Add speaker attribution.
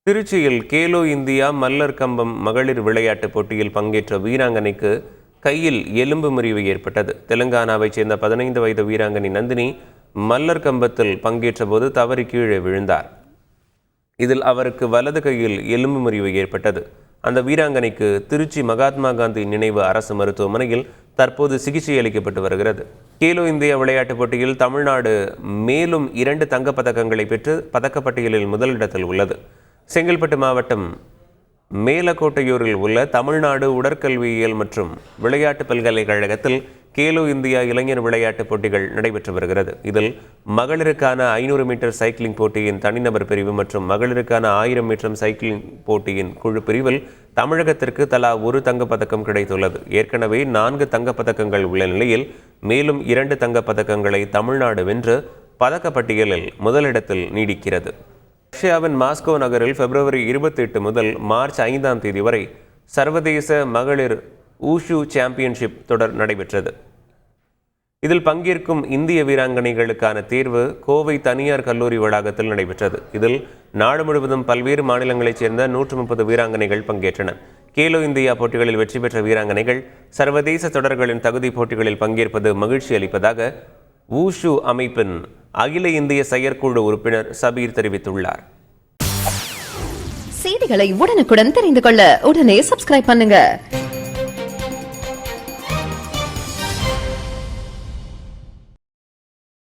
Speaker 1: திருச்சியில் கேலோ இந்தியா மல்லர் கம்பம் மகளிர் விளையாட்டுப் போட்டியில் பங்கேற்ற வீராங்கனைக்கு கையில் எலும்பு முறிவு ஏற்பட்டது. தெலுங்கானாவைச் சேர்ந்த 15 வயது வீராங்கனை நந்தினி மல்லர் கம்பத்தில் பங்கேற்ற போது தவறி கீழே விழுந்தார். இதில் அவருக்கு வலது கையில் எலும்பு முறிவு ஏற்பட்டது. அந்த வீராங்கனைக்கு திருச்சி மகாத்மா காந்தி நினைவு அரசு மருத்துவமனையில் தற்போது சிகிச்சை அளிக்கப்பட்டு வருகிறது. கேலோ இந்தியா விளையாட்டுப் போட்டியில் தமிழ்நாடு மேலும் 2 தங்கப்பதக்கங்களை பெற்று பதக்கப்பட்டியலில் முதலிடத்தில் உள்ளது. செங்கல்பட்டு மாவட்டம் மேலக்கோட்டையூரில் உள்ள தமிழ்நாடு உடற்கல்வியியல் மற்றும் விளையாட்டு பல்கலைக்கழகத்தில் கேலோ இந்தியா இளைஞர் விளையாட்டுப் போட்டிகள் நடைபெற்று வருகிறது. இதில் மகளிருக்கான 500 மீட்டர் சைக்கிளிங் போட்டியின் தனிநபர் பிரிவு மற்றும் மகளிருக்கான 1000 மீட்டர் சைக்கிளிங் போட்டியின் குழு பிரிவில் தமிழகத்திற்கு தலா 1 தங்கப்பதக்கம் கிடைத்துள்ளது. ஏற்கனவே 4 தங்கப்பதக்கங்கள் உள்ள நிலையில் மேலும் 2 தங்கப்பதக்கங்களை தமிழ்நாடு வென்று பதக்கப்பட்டியலில் முதலிடத்தில் நீடிக்கிறது. ரஷ்யாவின் மாஸ்கோ நகரில் பிப்ரவரி 28 முதல் மார்ச் 5ஆம் தேதி வரை சர்வதேச மகளிர் ஊஷு சாம்பியன்ஷிப் தொடர் நடைபெற்றது. இதில் பங்கேற்கும் இந்திய வீராங்கனைகளுக்கான தேர்வு கோவை தனியார் கல்லூரி வளாகத்தில் நடைபெற்றது. இதில் நாடு முழுவதும் பல்வேறு மாநிலங்களைச் சேர்ந்த 130 வீராங்கனைகள் பங்கேற்றனர். கேலோ இந்தியா போட்டிகளில் வெற்றி பெற்ற வீராங்கனைகள் சர்வதேச தொடர்களின் தகுதி போட்டிகளில் பங்கேற்பது மகிழ்ச்சி அளிப்பதாக ஊஷு அமைப்பின் அகில இந்திய செயற்குழு உறுப்பினர் சபீர் தெரிவித்துள்ளார்.
Speaker 2: செய்திகளை உடனுக்குடன் தெரிந்து கொள்ள உடனே சப்ஸ்கிரைப் பண்ணுங்க.